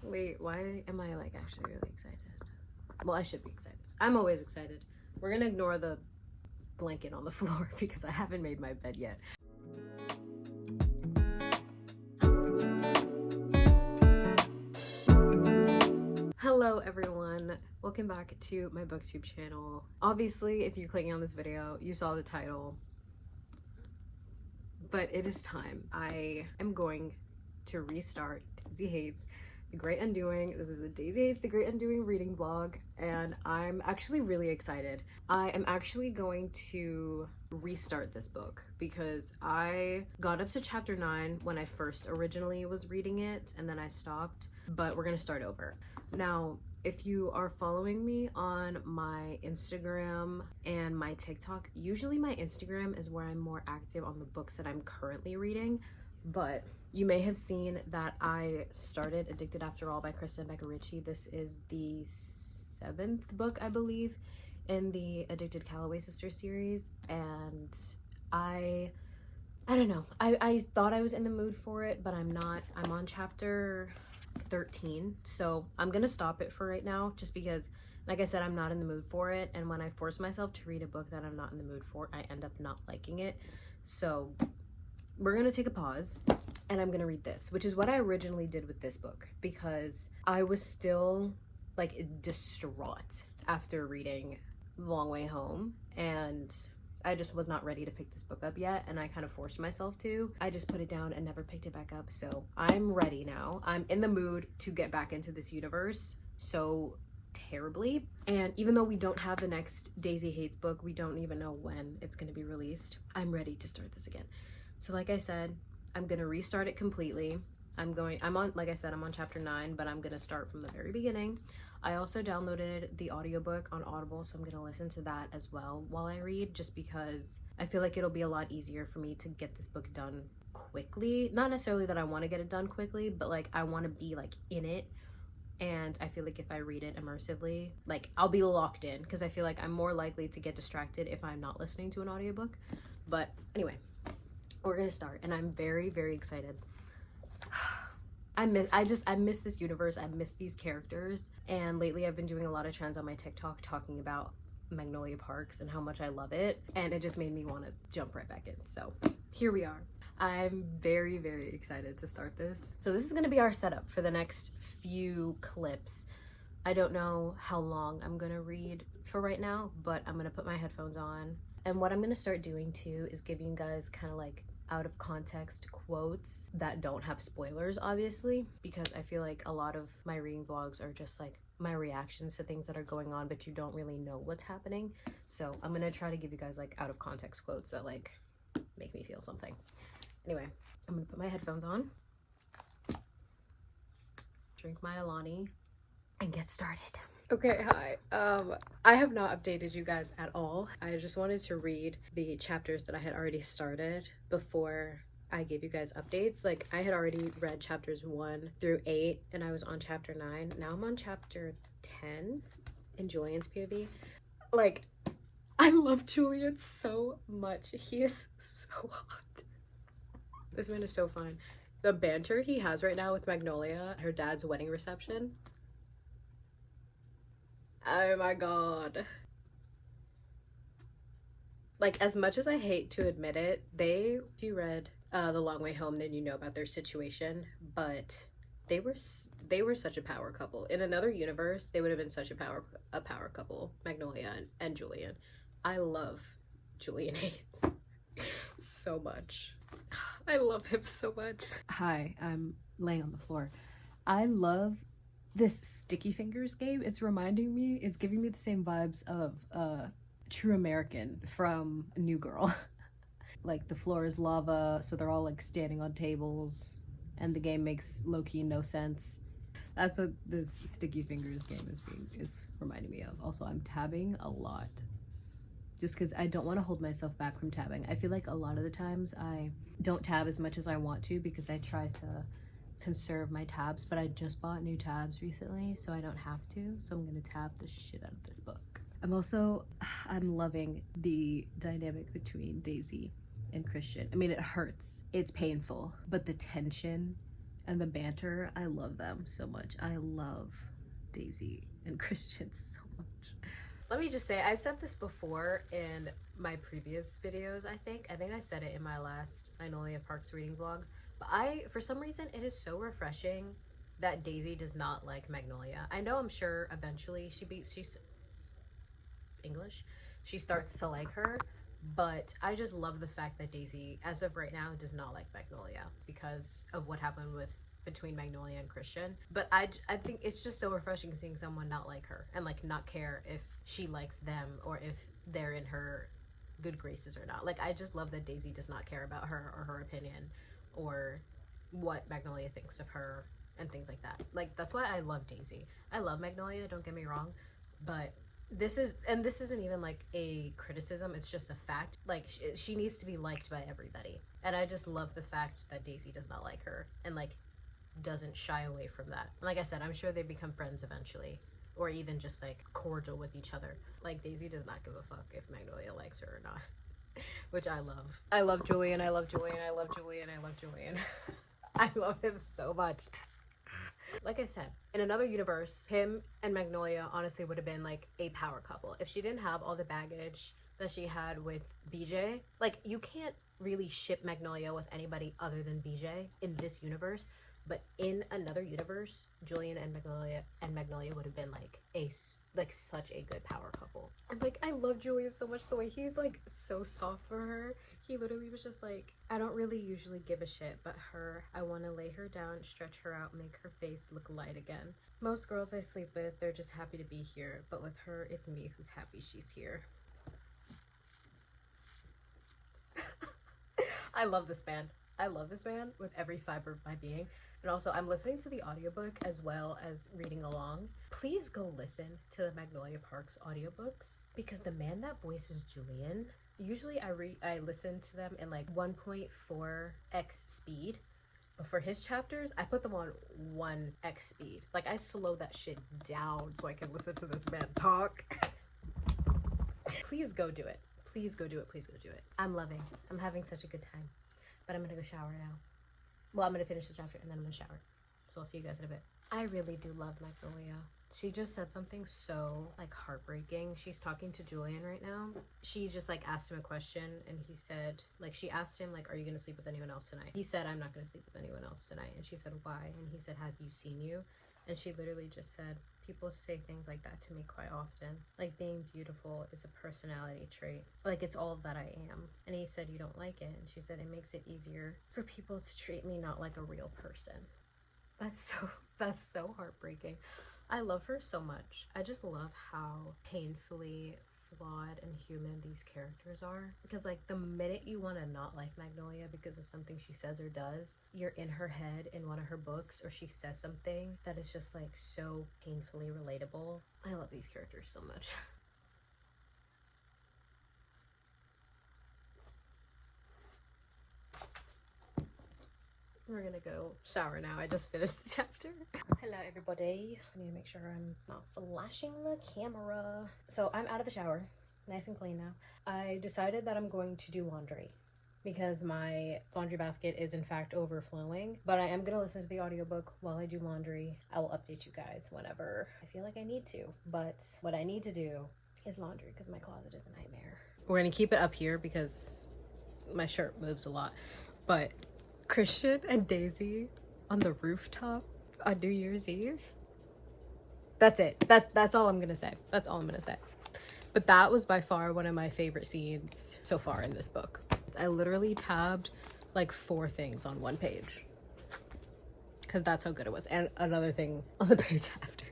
Wait, why am I like actually really excited? Well, I should be excited. I'm always excited. We're gonna ignore the blanket on the floor because I haven't made my bed yet. Hello everyone, welcome back to my booktube channel. Obviously, if you're clicking on this video, you saw the title, but it is time. I am going to restart Daisy Hates The Great Undoing. This is a Daisy Hates The Great Undoing reading vlog, and I'm actually really excited. I am actually going to restart this book because I got up to chapter 9 when I first originally was reading it, and then I stopped, but we're gonna start over. Now, if you are following me on my Instagram and my TikTok, usually my Instagram is where I'm more active on the books that I'm currently reading, but you may have seen that I started Addicted After All by Kristen Becca Ritchie. This is the 7th book, I believe, in the Addicted Calloway Sisters series, and I don't know. I thought I was in the mood for it, but I'm not. I'm on chapter 13, so I'm gonna stop it for right now, just because, like I said, I'm not in the mood for it, and when I force myself to read a book that I'm not in the mood for, I end up not liking it. So we're gonna take a pause and I'm gonna read this, which is what I originally did with this book, because I was still like distraught after reading Long Way Home, and I just was not ready to pick this book up yet, and I kind of forced myself to. I just put it down and never picked it back up, so I'm ready now. I'm in the mood to get back into this universe so terribly, and even though we don't have the next Daisy Hates book, we don't even know when it's going to be released, I'm ready to start this again. So like I said, I'm gonna restart it completely. Like I said, I'm on chapter 9, but I'm gonna start from the very beginning. I also downloaded the audiobook on Audible, so I'm gonna listen to that as well while I read, just because I feel like it'll be a lot easier for me to get this book done quickly. Not necessarily that I want to get it done quickly, but like I want to be like in it, and I feel like if I read it immersively, like I'll be locked in, because I feel like I'm more likely to get distracted if I'm not listening to an audiobook. But anyway, we're gonna start, and I'm very, very excited. I miss this universe. I miss these characters, and lately I've been doing a lot of trends on my TikTok talking about Magnolia Parks and how much I love it, and it just made me want to jump right back in. So here we are. I'm very, very excited to start this. So this is going to be our setup for the next few clips. I don't know how long I'm gonna read for right now, but I'm gonna put my headphones on, and what I'm gonna start doing too is giving you guys kind of like out of context quotes that don't have spoilers, obviously, because I feel like a lot of my reading vlogs are just like my reactions to things that are going on, but you don't really know what's happening. So I'm gonna try to give you guys like out of context quotes that like make me feel something. Anyway, I'm gonna put my headphones on, drink my Alani, and get started. Okay, hi. I have not updated you guys at all. I just wanted to read the chapters that I had already started before I gave you guys updates. Like, I had already read chapters 1 through 8, and I was on chapter 9. Now I'm on chapter 10 in Julian's POV. Like, I love Julian so much. He is so hot. This man is so fun. The banter he has right now with Magnolia, her dad's wedding reception. Oh my god. Like, as much as I hate to admit it, if you read The Long Way Home, then you know about their situation, but they were such a power couple. In another universe, they would have been such a power couple, Magnolia and Julian. I love Julian Hates so much. I love him so much. Hi, I'm laying on the floor. I love this Sticky Fingers game. It's giving me the same vibes of True American from New Girl. Like, the floor is lava, so they're all like standing on tables, and the game makes low-key no sense. That's what this Sticky Fingers game is reminding me of. Also, I'm tabbing a lot, just because I don't want to hold myself back from tabbing. I feel like a lot of the times I don't tab as much as I want to, because I try to conserve my tabs, but I just bought new tabs recently, so I don't have to, so I'm gonna tab the shit out of this book. I'm loving the dynamic between Daisy and Christian. I mean, it hurts, it's painful, but the tension And the banter, I love them so much. I love Daisy and Christian so much. Let me just say, I've said this before in my previous videos, I think I said it in my last Magnolia Parks reading vlog, but for some reason, it is so refreshing that Daisy does not like Magnolia. I know, I'm sure eventually she's English, she starts to like her, but I just love the fact that Daisy, as of right now, does not like Magnolia because of what happened between Magnolia and Christian. But I think it's just so refreshing seeing someone not like her and like not care if she likes them or if they're in her good graces or not. Like, I just love that Daisy does not care about her or her opinion or what Magnolia thinks of her and things like that. Like, that's why I love Daisy. I love Magnolia, don't get me wrong, but this isn't even like a criticism, it's just a fact. Like, she needs to be liked by everybody, and I just love the fact that Daisy does not like her and like doesn't shy away from that. And like I said, I'm sure they become friends eventually, or even just like cordial with each other. Like, Daisy does not give a fuck if Magnolia likes her or not. Which I love. I love Julian, I love Julian, I love Julian, I love Julian. I love him so much. Like I said, in another universe, him and Magnolia honestly would have been like a power couple. If she didn't have all the baggage that she had with BJ, like, you can't really ship Magnolia with anybody other than BJ in this universe. But in another universe, Julian and Magnolia would have been like such a good power couple. And like, I love Julian so much, the way he's like so soft for her. He literally was just like, I don't really usually give a shit, but her, I want to lay her down, stretch her out, make her face look light again. Most girls I sleep with, they're just happy to be here, but with her, it's me who's happy she's here. I love this man. I love this man with every fiber of my being. And also, I'm listening to the audiobook as well as reading along. Please go listen to the Magnolia Parks audiobooks, because the man that voices Julian, usually I listen to them in like 1.4x speed, but for his chapters, I put them on 1x speed. Like, I slow that shit down so I can listen to this man talk. Please go do it. Please go do it. Please go do it. I'm having such a good time. But I'm gonna go shower now. Well, I'm gonna finish the chapter and then I'm gonna shower. So I'll see you guys in a bit. I really do love Magnolia. She just said something so like heartbreaking. She's talking to Julian right now. She just like asked him a question, and he said, like, she asked him like, are you gonna sleep with anyone else tonight? He said, I'm not gonna sleep with anyone else tonight. And she said, why? And he said, have you seen you? And she literally just said, people say things like that to me quite often. Like, being beautiful is a personality trait. Like, it's all that I am. And he said, you don't like it. And she said, it makes it easier for people to treat me not like a real person. That's so heartbreaking. I love her so much. I just love how painfully flawed and human these characters are, because like, the minute you want to not like Magnolia because of something she says or does, you're in her head in one of her books, or she says something that is just like so painfully relatable. I love these characters so much. We're gonna go shower now. I just finished the chapter. Hello everybody. I need to make sure I'm not flashing the camera. So I'm out of the shower, nice and clean now. I decided that I'm going to do laundry because my laundry basket is in fact overflowing, but I am gonna listen to the audiobook while I do laundry. I will update you guys whenever I feel like I need to, but what I need to do is laundry because my closet is a nightmare. We're gonna keep it up here because my shirt moves a lot, but Christian and Daisy on the rooftop on New Year's Eve. That's it. That's all I'm gonna say. That's all I'm gonna say. But that was by far one of my favorite scenes so far in this book. I literally tabbed like 4 things on one page because that's how good it was. And another thing on the page after.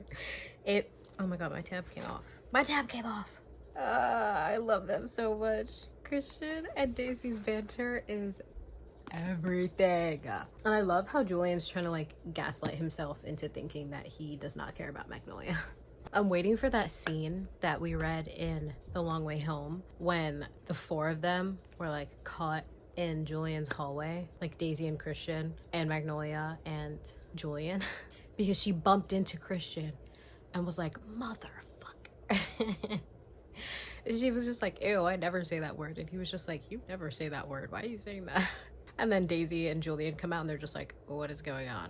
Oh my god, my tab came off. My tab came off. I love them so much. Christian and Daisy's banter is everything. And I love how Julian's trying to like gaslight himself into thinking that he does not care about Magnolia. I'm waiting for that scene that we read in The Long Way Home when the 4 of them were like caught in Julian's hallway, like Daisy and Christian and Magnolia and Julian, because she bumped into Christian and was like, motherfucker. She was just like, ew, I never say that word. And he was just like, you never say that word. Why are you saying that? And then Daisy and Julian come out and they're just like, what is going on?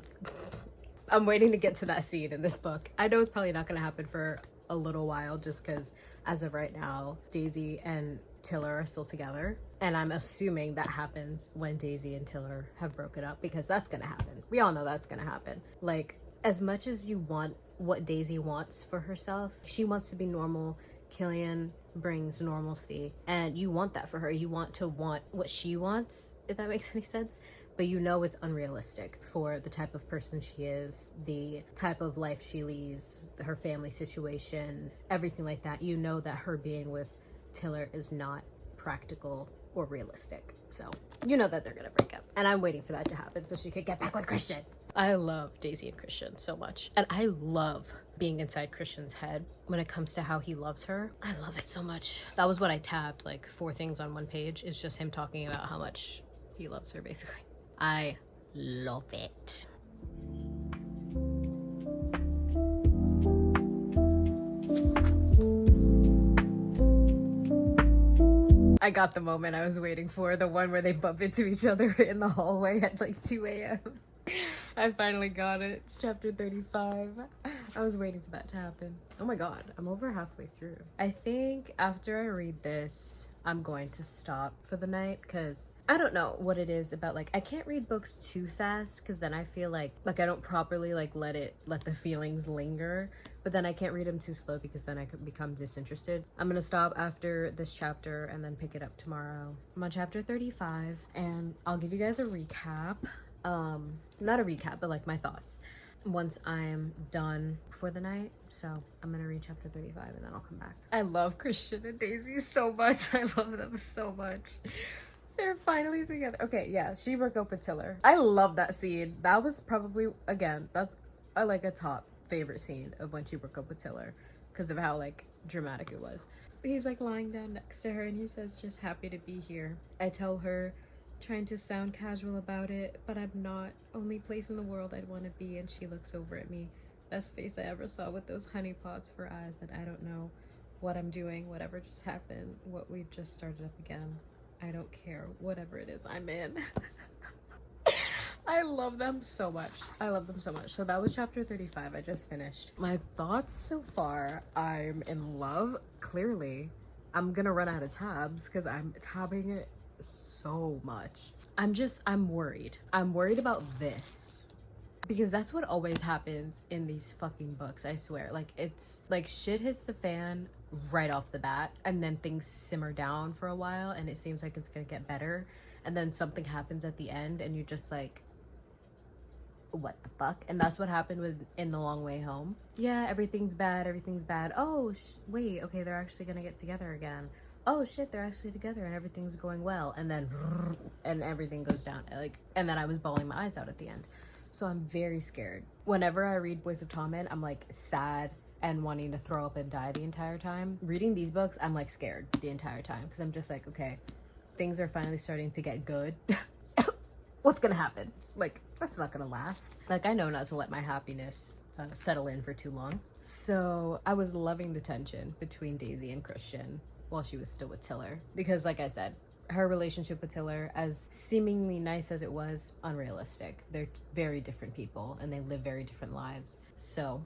I'm waiting to get to that scene in this book. I know it's probably not going to happen for a little while just because as of right now, Daisy and Tiller are still together. And I'm assuming that happens when Daisy and Tiller have broken up because that's going to happen. We all know that's going to happen. Like, as much as you want what Daisy wants for herself, she wants to be normal. Killian brings normalcy and you want that for her. You want to want what she wants, if that makes any sense. But you know it's unrealistic for the type of person she is, the type of life she leads, her family situation, everything like that. You know that her being with Tiller is not practical or realistic. So you know that they're gonna break up. And I'm waiting for that to happen so she could get back with Christian. I love Daisy and Christian so much. And I love being inside Christian's head when it comes to how he loves her. I love it so much. That was what I tabbed, like 4 things on one page. It's just him talking about how much he loves her, basically. I love it. I got the moment I was waiting for, the one where they bump into each other in the hallway at like 2 a.m. I finally got it. It's chapter 35. I was waiting for that to happen. Oh my god, I'm over halfway through. I think after I read this, I'm going to stop for the night because I don't know what it is about, like, I can't read books too fast because then I feel like I don't properly like let the feelings linger, but then I can't read them too slow because then I could become disinterested. I'm gonna stop after this chapter and then pick it up tomorrow. I'm on chapter 35 and I'll give you guys a recap. Not a recap, but like my thoughts once I'm done for the night. So I'm gonna read chapter 35 and then I'll come back. I love Christian and Daisy so much. I love them so much. They're finally together. Okay, yeah, she broke up with Tiller. I love that scene. That was probably, again, that's like a top favorite scene of when she broke up with Tiller because of how like dramatic it was. He's like lying down next to her and he says, just happy to be here. I tell her, trying to sound casual about it, but I'm not. Only place in the world I'd want to be. And she looks over at me. Best face I ever saw with those honey pots for eyes. And I don't know what I'm doing, whatever just happened, what we've just started up again. I don't care, whatever it is I'm in. I love them so much. I love them so much. So that was chapter 35. I just finished. My thoughts so far, I'm in love. Clearly, I'm gonna run out of tabs because I'm tabbing it so much. I'm worried. I'm worried about this because that's what always happens in these fucking books, I swear. Like, it's like shit hits the fan right off the bat and then things simmer down for a while and it seems like it's gonna get better and then something happens at the end and you're just like, what the fuck? And that's what happened with In the Long Way Home. Yeah, everything's bad. Oh wait, okay, they're actually gonna get together again. Oh shit, they're actually together and everything's going well, and then and everything goes down, like, and then I was bawling my eyes out at the end. So I'm very scared. Whenever I read Boys of Tommen, I'm like sad and wanting to throw up and die the entire time. Reading these books, I'm like scared the entire time because I'm just like, okay, things are finally starting to get good. What's gonna happen? Like, that's not gonna last. Like, I know not to let my happiness settle in for too long. So I was loving the tension between Daisy and Christian while she was still with Tiller, because like I said, her relationship with Tiller, as seemingly nice as it was, unrealistic. They're very different people and they live very different lives, so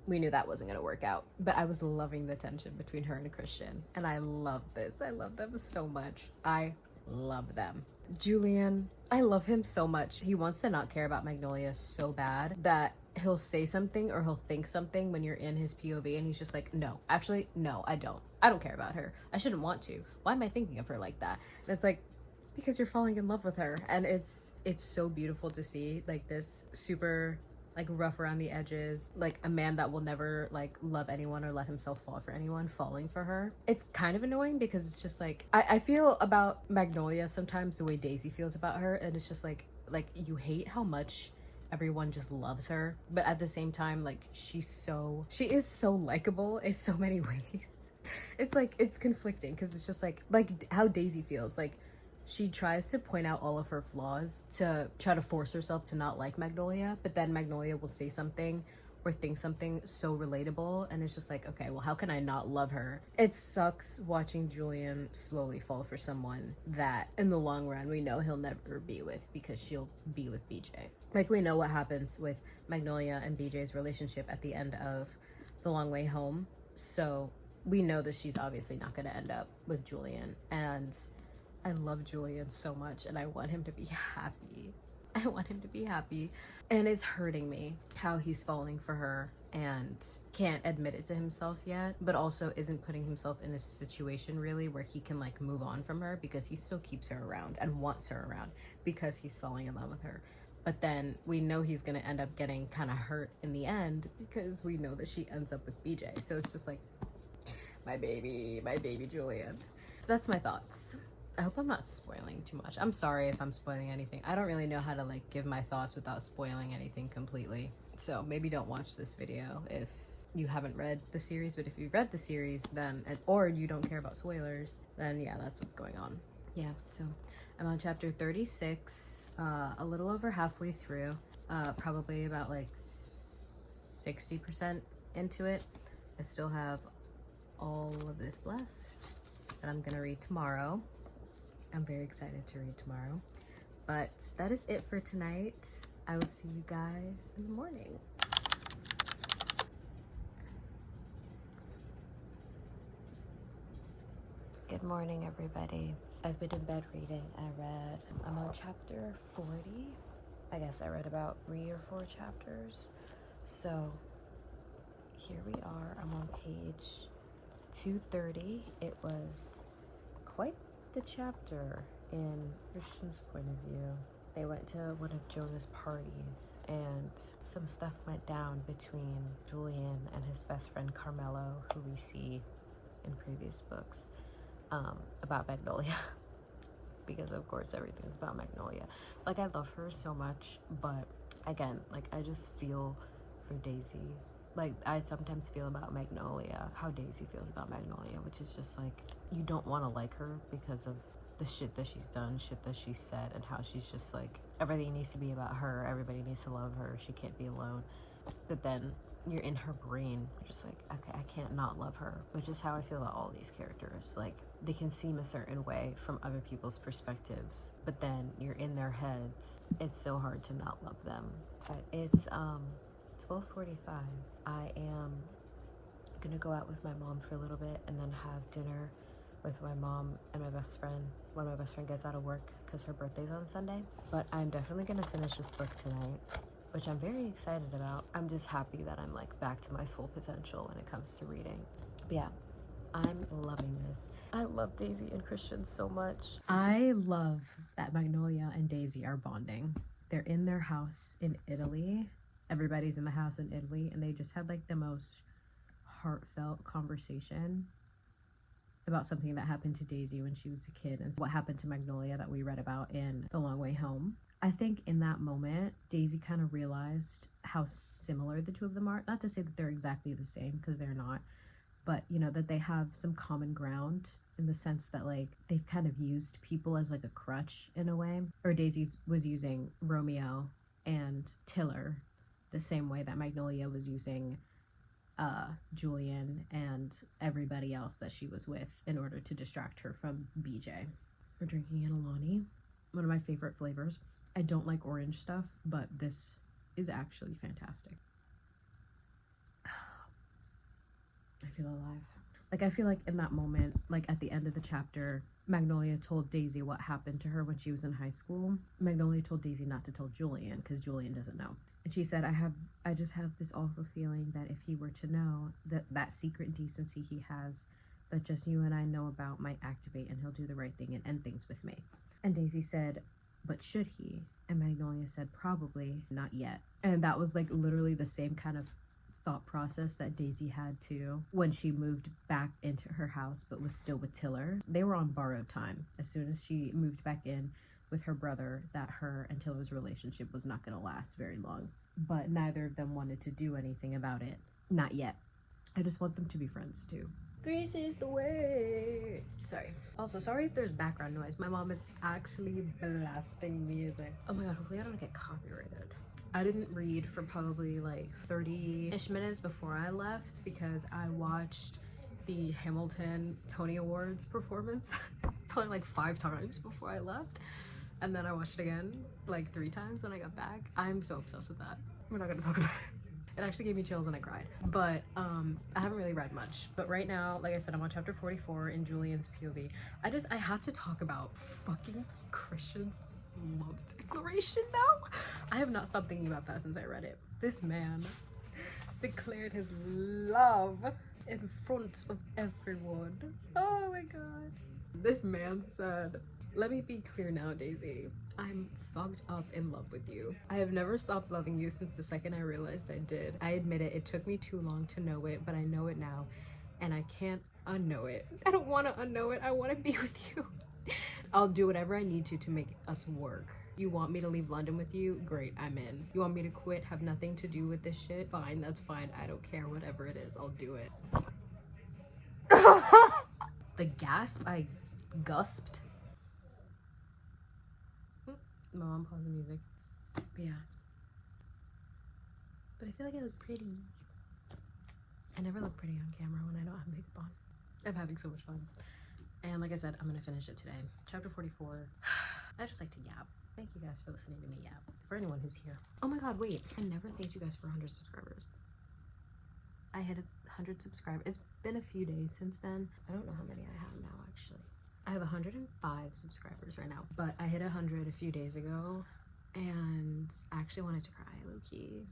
we knew that wasn't going to work out. But I was loving the tension between her and Christian, and I love this. I love them so much. I love them. Julian, I love him so much. He wants to not care about Magnolia so bad that he'll say something or he'll think something when you're in his POV and he's just like, no, actually, no, I don't care about her. I shouldn't want to. Why am I thinking of her like that? And it's like, because you're falling in love with her. And it's so beautiful to see, like, this super like rough around the edges, like a man that will never like love anyone or let himself fall for anyone, falling for her. It's kind of annoying because it's just like, I feel about Magnolia sometimes the way Daisy feels about her, and it's just like you hate how much everyone just loves her, but at the same time, like, she is so likable in so many ways. It's like, it's conflicting because it's just like how Daisy feels. Like, she tries to point out all of her flaws to try to force herself to not like Magnolia, but then Magnolia will say something or think something so relatable, and it's just like, okay, well, how can I not love her? It sucks watching Julian slowly fall for someone that in the long run we know he'll never be with, because she'll be with BJ. Like, we know what happens with Magnolia and BJ's relationship at the end of The Long Way Home, so we know that she's obviously not going to end up with Julian. And I love Julian so much, and I want him to be happy. I want him to be happy. And it's hurting me how he's falling for her and can't admit it to himself yet, but also isn't putting himself in a situation really where he can like move on from her, because he still keeps her around and wants her around because he's falling in love with her. But then we know he's gonna end up getting kind of hurt in the end, because we know that she ends up with BJ. So it's just like, my baby Julian. So that's my thoughts. I hope I'm not spoiling too much. I'm sorry if I'm spoiling anything. I don't really know how to like give my thoughts without spoiling anything completely. So maybe don't watch this video if you haven't read the series, but if you've read the series, then, or you don't care about spoilers, then yeah, that's what's going on. Yeah, so I'm on chapter 36, a little over halfway through, probably about like 60% into it. I still have all of this left that I'm gonna read tomorrow. I'm very excited to read tomorrow. But that is it for tonight. I will see you guys in the morning. Good morning, everybody. I've been in bed reading. I'm on chapter 40. I guess I read about 3 or 4 chapters. So here we are. I'm on page 230. It was quite the chapter in Christian's point of view. They went to one of Jonah's parties, and some stuff went down between Julian and his best friend Carmelo, who we see in previous books, about Magnolia. Because of course everything's about Magnolia. Like, I love her so much, but again, like, I just feel for Daisy. Like, I sometimes feel about Magnolia how Daisy feels about Magnolia, which is just like, you don't want to like her because of the shit that she's done, shit that she's said, and how she's just like, everything needs to be about her, everybody needs to love her, she can't be alone. But then you're in her brain, you're just like, okay, I can't not love her, which is how I feel about all these characters. Like, they can seem a certain way from other people's perspectives, but then you're in their heads. It's so hard to not love them. But it's 12:45. I am gonna go out with my mom for a little bit and then have dinner with my mom and my best friend when my best friend gets out of work, because her birthday's on Sunday. But I'm definitely gonna finish this book tonight, which I'm very excited about. I'm just happy that I'm like back to my full potential when it comes to reading. But yeah, I'm loving this. I love Daisy and Christian so much. I love that Magnolia and Daisy are bonding. They're in their house in Italy. Everybody's in the house in Italy, and they just had like the most heartfelt conversation about something that happened to Daisy when she was a kid, and what happened to Magnolia that we read about in The Long Way Home. I think in that moment, Daisy kind of realized how similar the two of them are. Not to say that they're exactly the same, because they're not, but you know, that they have some common ground in the sense that like they've kind of used people as like a crutch in a way. Or Daisy was using Romeo and Tiller the same way that Magnolia was using Julian and everybody else that she was with in order to distract her from BJ. We're drinking an Alani, one of my favorite flavors. I don't like orange stuff, but this is actually fantastic. I feel alive. Like, I feel like in that moment, like at the end of the chapter, Magnolia told Daisy what happened to her when she was in high school. Magnolia told Daisy not to tell Julian, because Julian doesn't know. And she said, I just have this awful feeling that if he were to know that secret decency he has, that just you and I know about, might activate, and he'll do the right thing and end things with me. And Daisy said, but should he? And Magnolia said, probably not yet. And that was like literally the same kind of thought process that Daisy had too when she moved back into her house but was still with Tiller. They were on borrowed time. As soon as she moved back in with her brother, that her and Tiller's relationship was not going to last very long. But neither of them wanted to do anything about it. Not yet. I just want them to be friends too. Greece is the way. Sorry. Also, sorry if there's background noise. My mom is actually blasting music. Oh my god, hopefully I don't get copyrighted. I didn't read for probably like 30-ish minutes before I left because I watched the Hamilton Tony Awards performance probably like 5 times before I left. And then I watched it again like 3 times when I got back. I'm so obsessed with that. We're not gonna talk about it. It actually gave me chills and I cried. But I haven't really read much. But right now, like I said, I'm on chapter 44 in Julian's POV. I have to talk about fucking Christian's love declaration now. I have not stopped thinking about that since I read it. This man declared his love in front of everyone. Oh my god. This man said, "Let me be clear now, Daisy. I'm fucked up in love with you. I have never stopped loving you since the second I realized I did. I admit it took me too long to know it, but I know it now, and I can't unknow it. I don't want to unknow it. I want to be with you. I'll do whatever I need to make us work. You want me to leave London with you? Great, I'm in. You want me to quit, have nothing to do with this shit? Fine, that's fine. I don't care. Whatever it is, I'll do it." The gasp I gusped. My mom paused the music. But yeah. But I feel like I look pretty. I never look pretty on camera when I don't have makeup on. I'm having so much fun. And like I said, I'm gonna finish it today. Chapter 44. I just like to yap. Thank you guys for listening to me yap. For anyone who's here. Oh my god, wait. I never thanked you guys for 100 subscribers. I hit 100 subscribers. It's been a few days since then. I don't know how many I have now, actually. I have 105 subscribers right now, but I hit 100 a few days ago and I actually wanted to cry, low-key.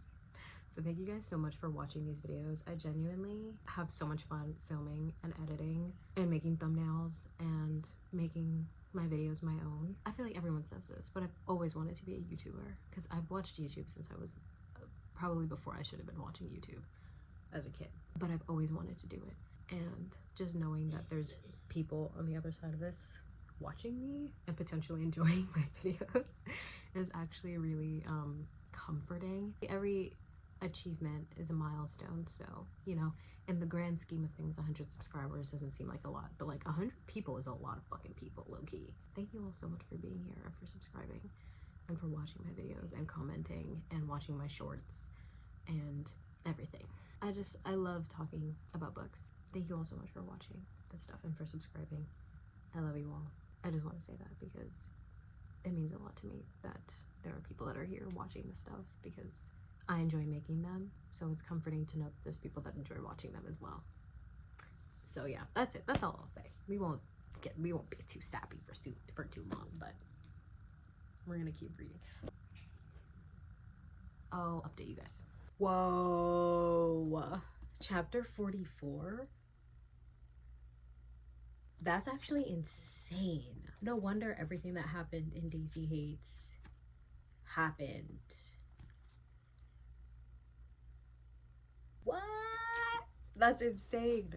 So thank you guys so much for watching these videos. I genuinely have so much fun filming and editing and making thumbnails and making my videos my own. I feel like everyone says this, but I've always wanted to be a YouTuber because I've watched YouTube since I was probably before I should have been watching YouTube as a kid, but I've always wanted to do it. And just knowing that there's people on the other side of this watching me and potentially enjoying my videos is actually really comforting. Every achievement is a milestone, so you know, in the grand scheme of things, 100 subscribers doesn't seem like a lot, but like 100 people is a lot of fucking people, low-key. Thank you all so much for being here, for subscribing, and for watching my videos and commenting and watching my shorts and everything. I love talking about books. Thank you all so much for watching this stuff and for subscribing. I love you all. I just want to say that because it means a lot to me that there are people that are here watching this stuff because I enjoy making them. So it's comforting to know that there's people that enjoy watching them as well. So yeah, that's it. That's all I'll say. We won't be too sappy for too long, but we're gonna keep reading. I'll update you guys. Whoa, chapter 44. That's actually insane. No wonder everything that happened in Daisy Hates happened. What? That's insane.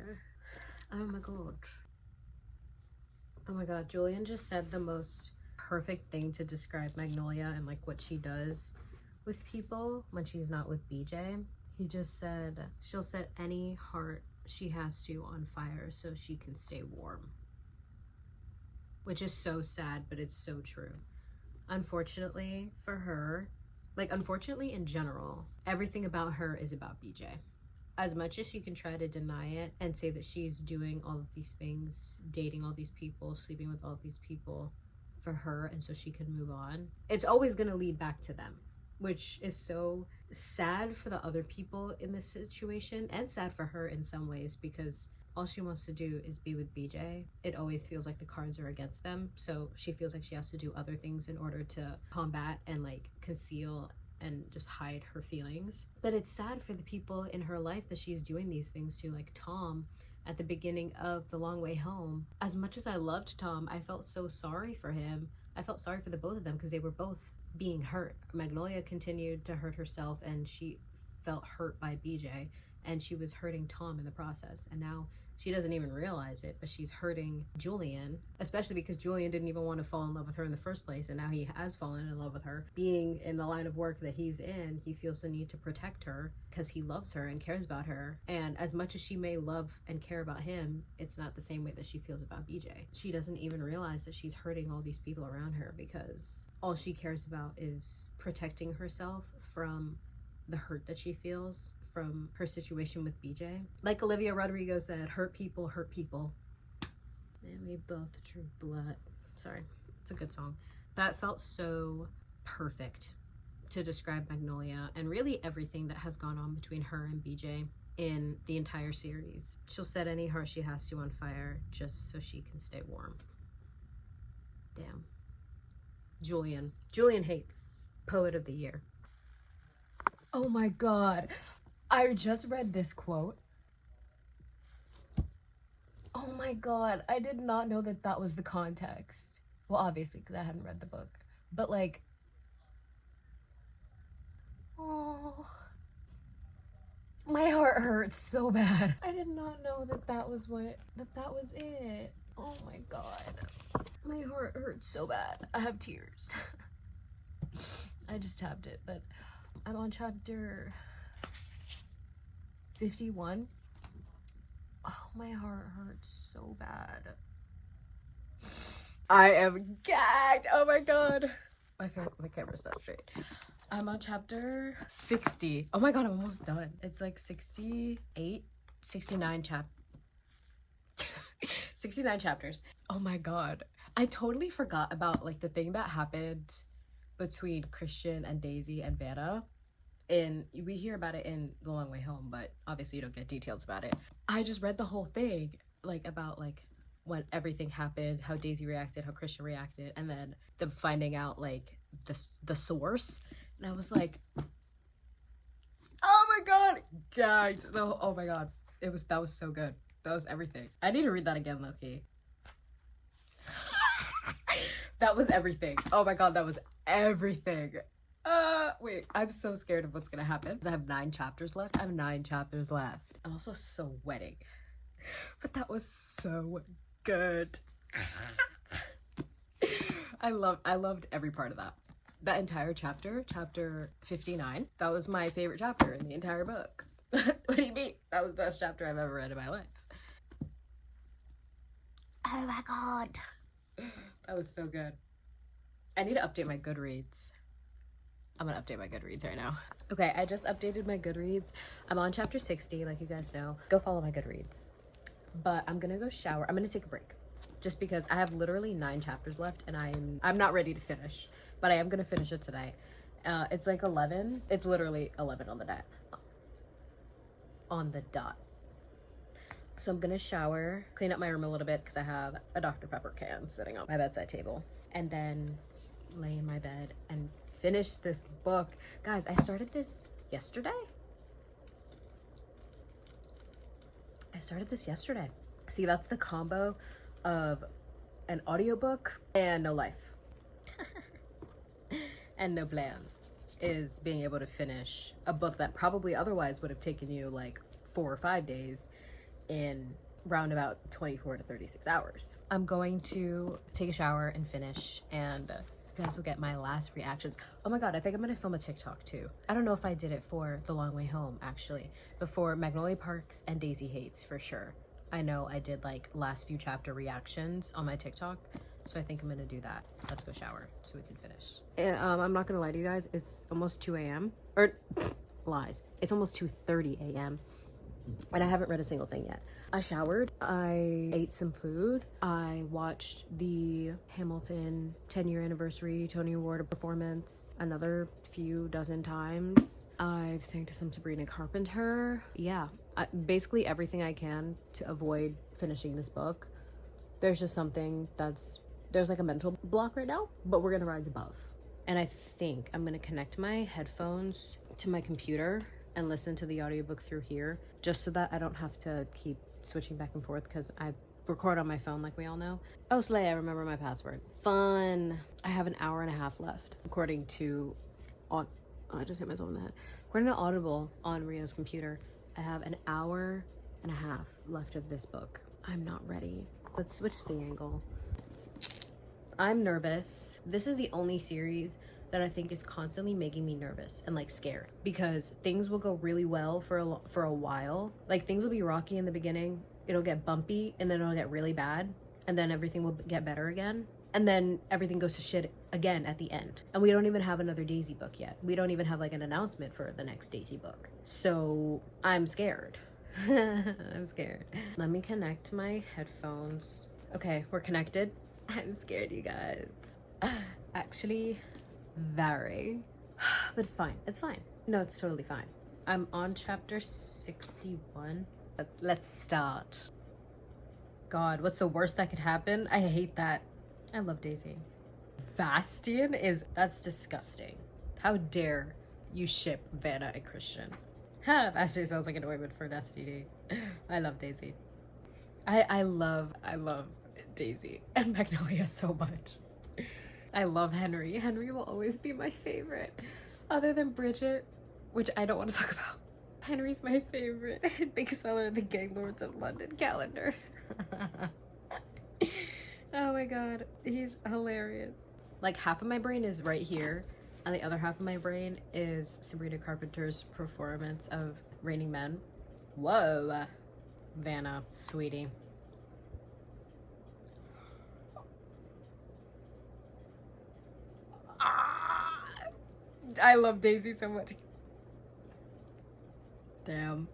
Oh my god. Oh my god, Julian just said the most perfect thing to describe Magnolia and like what she does with people when she's not with BJ. He just said she'll set any heart she has to on fire so she can stay warm. Which is so sad, but it's so true. Unfortunately for her, like unfortunately in general, everything about her is about BJ. As much as she can try to deny it and say that she's doing all of these things, dating all these people, sleeping with all these people for her and so she can move on, it's always going to lead back to them, which is so sad for the other people in this situation and sad for her in some ways because all she wants to do is be with BJ. It always feels like the cards are against them, so she feels like she has to do other things in order to combat and like conceal and just hide her feelings. But it's sad for the people in her life that she's doing these things to, like Tom at the beginning of The Long Way Home. As much as I loved Tom, I felt so sorry for him. I felt sorry for the both of them because they were both being hurt. Magnolia continued to hurt herself and she felt hurt by BJ and she was hurting Tom in the process, and now She doesn't even realize it, but she's hurting Julian, especially because Julian didn't even want to fall in love with her in the first place, and now he has fallen in love with her. Being in the line of work that he's in, he feels the need to protect her because he loves her and cares about her. And as much as she may love and care about him, it's not the same way that she feels about BJ. She doesn't even realize that she's hurting all these people around her because all she cares about is protecting herself from the hurt that she feels from her situation with BJ. Like Olivia Rodrigo said, hurt people hurt people. And we both drew blood. Sorry, it's a good song. That felt so perfect to describe Magnolia and really everything that has gone on between her and BJ in the entire series. She'll set any heart she has to on fire just so she can stay warm. Damn. Julian Haites, Poet of the Year. Oh my God. I just read this quote. Oh my God. I did not know that that was the context. Well, obviously, because I hadn't read the book. But like, oh, my heart hurts so bad. I did not know that that was it. Oh my God. My heart hurts so bad. I have tears. I just tapped it, but I'm on chapter 51. Oh, my heart hurts so bad. I am gagged. Oh my God. My camera's not straight. I'm on chapter 60. Oh my God, I'm almost done. It's like 68, 69 69 chapters. Oh my God. I totally forgot about like the thing that happened between Christian and Daisy and Vanna. And we hear about it in The Long Way Home, but obviously you don't get details about it. I just read the whole thing, like about like when everything happened, how Daisy reacted, how Christian reacted, and then them finding out like the source. And I was like, oh my God, gagged. No, oh my God, that was so good. That was everything. I need to read that again, Loki. That was everything. Oh my God, that was everything. Wait, I'm so scared of what's gonna happen. I have 9 chapters left. I'm also sweating. But that was so good. I loved every part of that. That entire chapter 59, that was my favorite chapter in the entire book. What do you mean? That was the best chapter I've ever read in my life. Oh my God. That was so good. I need to update my Goodreads. I'm gonna update my Goodreads right now. Okay, I just updated my Goodreads. I'm on chapter 60, like you guys know. Go follow my Goodreads. But I'm gonna go shower. I'm gonna take a break. Just because I have literally 9 chapters left and I'm not ready to finish. But I am gonna finish it today. It's like 11. It's literally 11 on the dot. On the dot. So I'm gonna shower, clean up my room a little bit because I have a Dr. Pepper can sitting on my bedside table. And then lay in my bed and finish this book. Guys, I started this yesterday. See, that's the combo of an audiobook and no life. And no plans, is being able to finish a book that probably otherwise would have taken you like 4 or 5 days in round about 24 to 36 hours. I'm going to take a shower and finish, and you guys will get my last reactions. Oh my God, I think I'm gonna film a TikTok too. I don't know if I did it for The Long Way Home actually, but for Magnolia Parks and Daisy Haites for sure. I know I did like last few chapter reactions on my TikTok, so I think I'm gonna do that. Let's go shower so we can finish. And, I'm not gonna lie to you guys, it's almost 2 a.m. or lies. It's almost 2:30 a.m. and I haven't read a single thing yet. I showered, I ate some food, I watched the Hamilton 10-year anniversary Tony Award performance another few dozen times. I've sang to some Sabrina Carpenter. Yeah, basically everything I can to avoid finishing this book. There's just something there's like a mental block right now, but we're gonna rise above. And I think I'm gonna connect my headphones to my computer and listen to the audiobook through here, just so that I don't have to keep switching back and forth, because I record on my phone like we all know. Oh, Slay, I remember my password. Fun. I have an hour and a half left, according to I just hit myself in the head. According to Audible on Rio's computer, I have an hour and a half left of this book. I'm not ready. Let's switch the angle. I'm nervous. This is the only series that I think is constantly making me nervous and like scared, because things will go really well for a while. Like things will be rocky in the beginning, it'll get bumpy, and then it'll get really bad, and then everything will get better again, and then everything goes to shit again at the end. And we don't even have another Daisy book yet. We don't even have like an announcement for the next Daisy book. So I'm scared. I'm scared. Let me connect my headphones. Okay, we're connected. I'm scared, you guys. Actually, very. But it's fine. It's fine. No, it's totally fine. I'm on chapter 61. Let's start. God, what's the worst that could happen? I hate that. I love Daisy. Bastian that's disgusting. How dare you ship Vanna and Christian? Ha, Bastian sounds like an ointment for an STD. I love Daisy. I love Daisy and Magnolia so much. I love Henry. Henry will always be my favorite. Other than Bridget, which I don't want to talk about. Henry's my favorite. Big seller of the Gang Lords of London calendar. Oh my god, he's hilarious. Like half of my brain is right here, and the other half of my brain is Sabrina Carpenter's performance of Raining Men. Whoa. Vanna, sweetie. I love Daisy so much. Damn.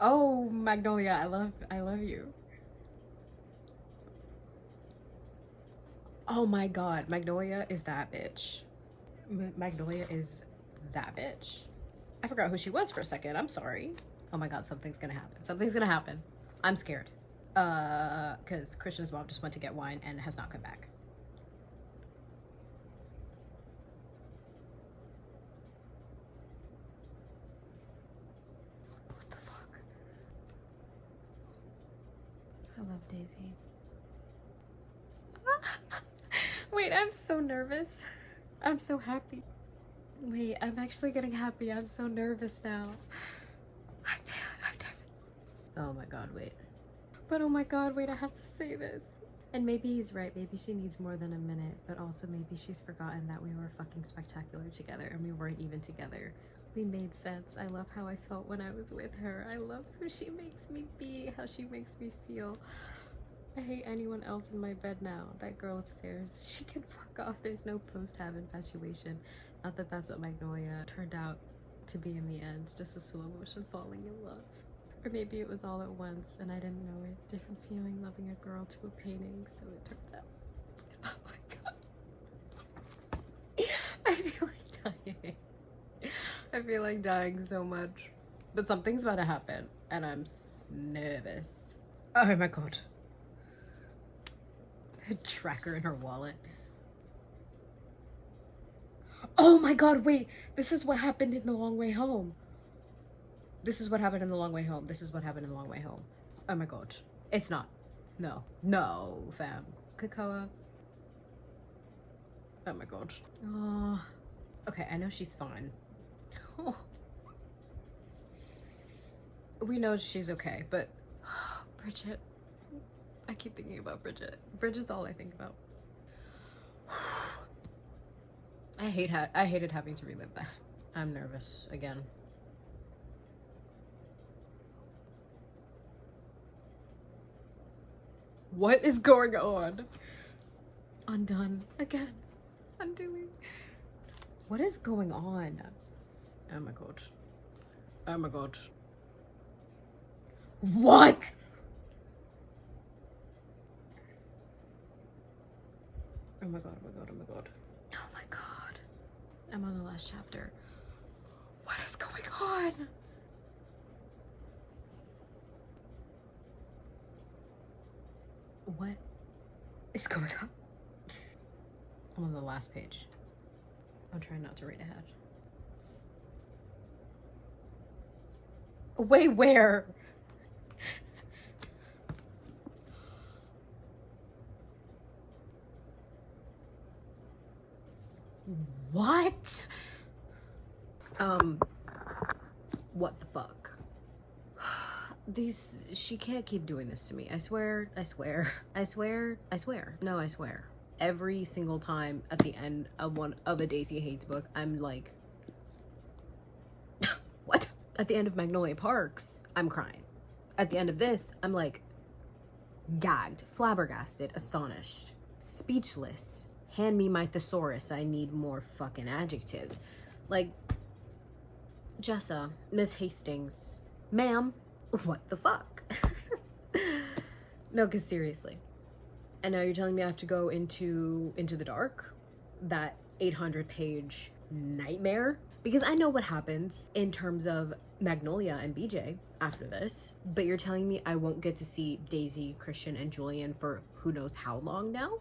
Oh, Magnolia, I love you. Oh my god, Magnolia is that bitch. Magnolia is that bitch. I forgot who she was for a second. I'm sorry. Oh my god, something's gonna happen. Something's gonna happen. I'm scared. Because Christian's mom just went to get wine and has not come back. What the fuck? I love Daisy. Wait, I'm so nervous. I'm so happy. Wait, I'm actually getting happy. I'm so nervous now. I'm nervous. Oh my god, wait. But oh my god, wait, I have to say this. And maybe he's right. Maybe she needs more than a minute. But also maybe she's forgotten that we were fucking spectacular together and we weren't even together. We made sense. I love how I felt when I was with her. I love who she makes me be, how she makes me feel. I hate anyone else in my bed now. That girl upstairs, she can fuck off. There's no post-have infatuation. Not that that's what Magnolia turned out to be in the end. Just a slow motion falling in love. Or maybe it was all at once and I didn't know it. Different feeling loving a girl to a painting, so it turns out. Oh my god. I feel like dying. I feel like dying so much. But something's about to happen and I'm nervous. Oh my god. A tracker in her wallet. Oh my god, wait. This is what happened in The Long Way Home. This is what happened in The Long Way Home. This is what happened in The Long Way Home. Oh my god. It's not. No. No, fam. Kakoa. Oh my god. Oh. Okay, I know she's fine. Oh. We know she's okay, but Bridget. I keep thinking about Bridget. Bridget's all I think about. I hated having to relive that. I'm nervous again. What is going on? Undone again. Undoing. What is going on? Oh my god. Oh my god. What? Oh my god, oh my god, oh my god. Oh my god. I'm on the last chapter. What is going on? What is going on? I'm on the last page. I'm trying not to read ahead. Wait, where? What? What the fuck? She can't keep doing this to me. I swear. No, I swear. Every single time at the end of a Daisy Hates book, I'm like, what? At the end of Magnolia Parks, I'm crying. At the end of this, I'm like, gagged, flabbergasted, astonished, speechless. Hand me my thesaurus. I need more fucking adjectives. Like, Jessa, Miss Hastings, ma'am, what the fuck? No, because seriously. And now you're telling me I have to go into the dark? That 800-page nightmare? Because I know what happens in terms of Magnolia and BJ after this, but you're telling me I won't get to see Daisy, Christian, and Julian for who knows how long now?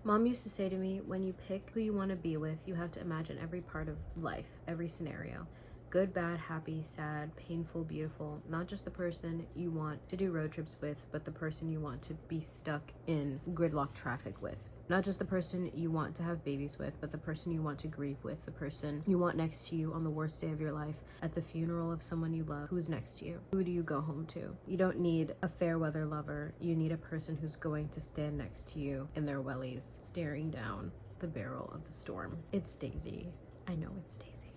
Mom used to say to me, when you pick who you want to be with, you have to imagine every part of life, every scenario. Good, bad, happy, sad, painful, beautiful. Not just the person you want to do road trips with, but the person you want to be stuck in gridlock traffic with. Not just the person you want to have babies with, but the person you want to grieve with, the person you want next to you on the worst day of your life, at the funeral of someone you love. Who's next to you? Who do you go home to? You don't need a fair weather lover. You need a person who's going to stand next to you in their wellies, staring down the barrel of the storm. It's Daisy. I know it's Daisy.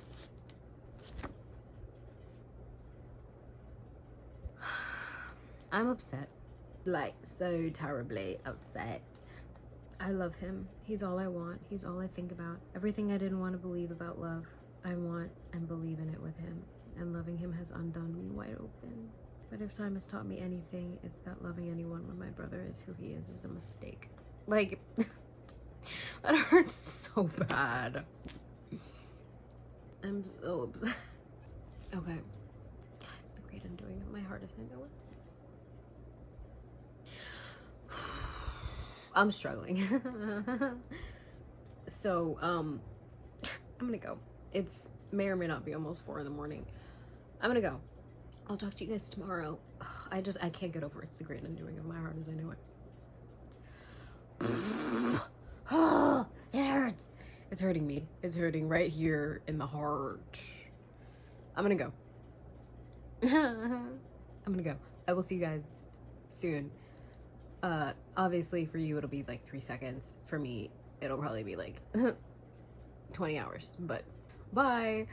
I'm upset. Like, so terribly upset. I love him. He's all I want. He's all I think about. Everything I didn't want to believe about love, I want and believe in it with him. And loving him has undone me wide open. But if time has taught me anything, it's that loving anyone when my brother is who he is a mistake. Like, that hurts so bad. I'm so upset. Okay. It's the great undoing of my heart as I know it. I'm struggling. So, I'm gonna go. It's may or may not be almost 4 in the morning. I'm gonna go. I'll talk to you guys tomorrow. I can't get over it. It's the great undoing of my heart as I know it. Oh, it hurts. It's hurting me. It's hurting right here in the heart. I'm gonna go. I'm gonna go. I will see you guys soon. Obviously for you it'll be like 3 seconds. For me it'll probably be like 20 hours, but bye.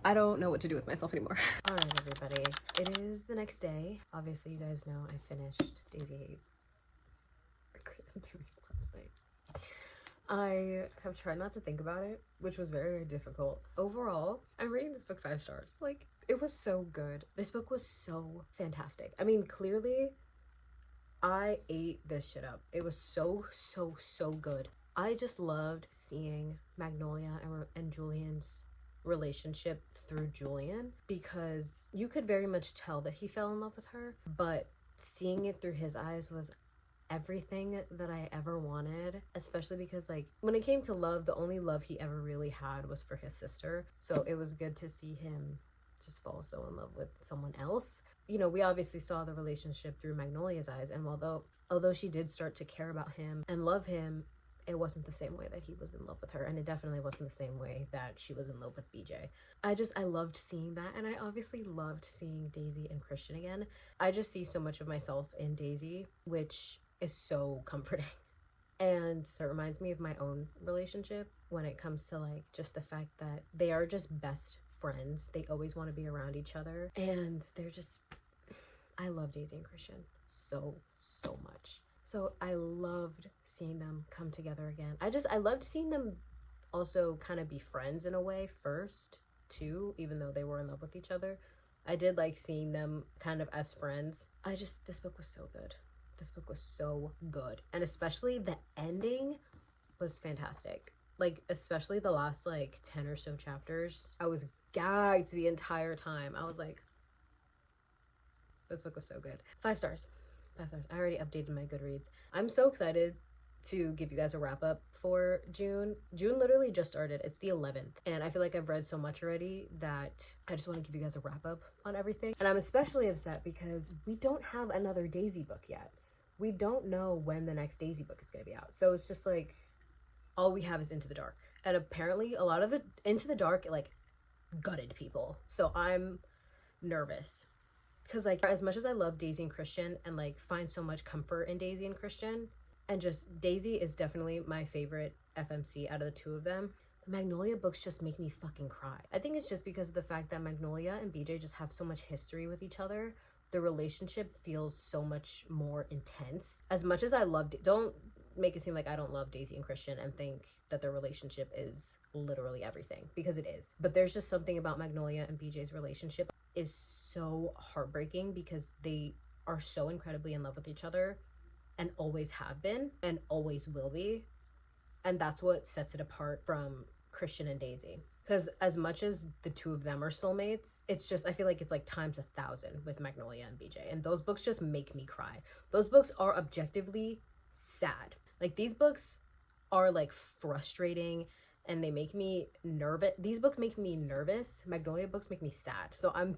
I don't know what to do with myself anymore. All right, everybody, it is the next day. Obviously you guys know I finished Daisy Hates. I'm doing it last night. I have tried not to think about it, which was very, very difficult. Overall, I'm rating this book 5 stars. Like, it was so good. This book was so fantastic. I mean, clearly I ate this shit up. It was so good. I just loved seeing Magnolia and Julian's relationship through Julian, because you could very much tell that he fell in love with her, but seeing it through his eyes was everything that I ever wanted, especially because, like, when it came to love, the only love he ever really had was for his sister. So it was good to see him just fall so in love with someone else. You know, we obviously saw the relationship through Magnolia's eyes, and although she did start to care about him and love him, it wasn't the same way that he was in love with her, and it definitely wasn't the same way that she was in love with BJ. I loved seeing that, and I obviously loved seeing Daisy and Christian again. I just see so much of myself in Daisy, which is so comforting. And it reminds me of my own relationship when it comes to, like, just the fact that they are just best friends. They always want to be around each other, and they're just, I love Daisy and Christian so much. So I loved seeing them come together again. I loved seeing them also kind of be friends in a way first too, even though they were in love with each other. I did like seeing them kind of as friends. This book was so good. This book was so good. And especially the ending was fantastic. Like, especially the last, like, 10 or so chapters. I was gagged the entire time. I was like, this book was so good. 5 stars. 5 stars. I already updated my Goodreads. I'm so excited to give you guys a wrap up for June. June literally just started. It's the 11th. And I feel like I've read so much already that I just want to give you guys a wrap up on everything. And I'm especially upset because we don't have another Daisy book yet. we don't know when the next Daisy book is going to be out. So it's just like, all we have is Into the Dark. And apparently a lot of the Into the Dark, like, gutted people. So I'm nervous. Because, like, as much as I love Daisy and Christian and, like, find so much comfort in Daisy and Christian, and just Daisy is definitely my favorite FMC out of the two of them, the Magnolia books just make me fucking cry. I think it's just because of the fact that Magnolia and BJ just have so much history with each other. The relationship feels so much more intense. As much as I love, don't make it seem like I don't love Daisy and Christian and think that their relationship is literally everything, because it is. But there's just something about Magnolia and BJ's relationship is so heartbreaking, because they are so incredibly in love with each other and always have been and always will be. And that's what sets it apart from Christian and Daisy. Because as much as the two of them are soulmates, it's just, I feel like it's like times 1,000 with Magnolia and BJ. And those books just make me cry. Those books are objectively sad. Like, these books are like frustrating and they make me nervous. These books make me nervous. Magnolia books make me sad. So I'm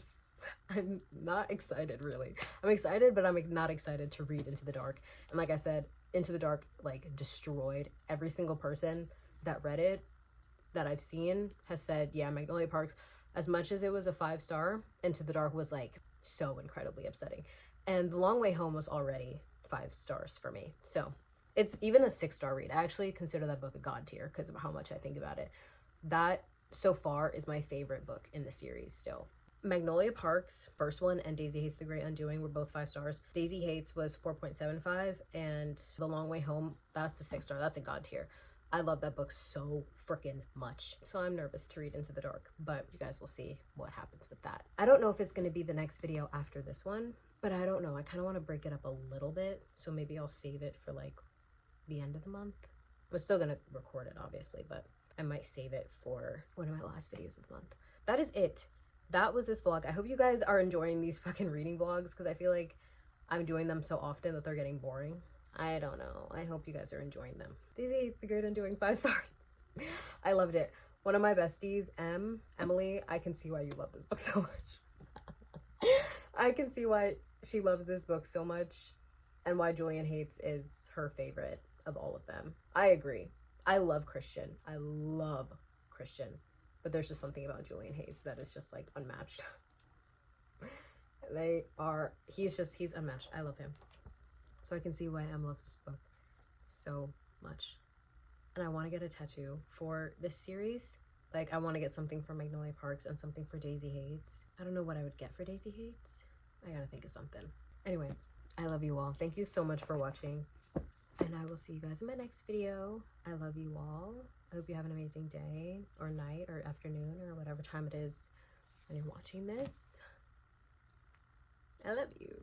not excited, really. I'm excited, but I'm not excited to read Into the Dark. And like I said, Into the Dark, like, destroyed every single person that read it that I've seen has said, yeah, Magnolia Parks, as much as it was a 5-star, Into the Dark was, like, so incredibly upsetting. And The Long Way Home was already 5 stars for me. So it's even a 6-star read. I actually consider that book a god tier because of how much I think about it. That, so far, is my favorite book in the series still. Magnolia Parks, first one, and Daisy Hates the Great Undoing were both 5 stars. Daisy Hates was 4.75, and The Long Way Home, that's a 6-star. That's a god tier. I love that book so freaking much. So I'm nervous to read Into the Dark, but you guys will see what happens with that. I don't know if it's going to be the next video after this one, but I don't know. I kind of want to break it up a little bit, so maybe I'll save it for, like, the end of the month. I'm still going to record it, obviously, but I might save it for one of my last videos of the month. That is it. That was this vlog. I hope you guys are enjoying these fucking reading vlogs, because I feel like I'm doing them so often that they're getting boring. I don't know. I hope you guys are enjoying them. Daisy Hates the Great Undoing, 5 stars. I loved it. One of my besties, Emily, I can see why you love this book so much. I can see why she loves this book so much, and why Julian Hates is her favorite of all of them. I agree. I love Christian. I love Christian. But there's just something about Julian Hates that is just, like, unmatched. He's unmatched. I love him. So I can see why Em loves this book so much. And I want to get a tattoo for this series. Like, I want to get something for Magnolia Parks and something for Daisy Hates. I don't know what I would get for Daisy Hates. I gotta think of something. Anyway, I love you all. Thank you so much for watching. And I will see you guys in my next video. I love you all. I hope you have an amazing day or night or afternoon or whatever time it is when you're watching this. I love you.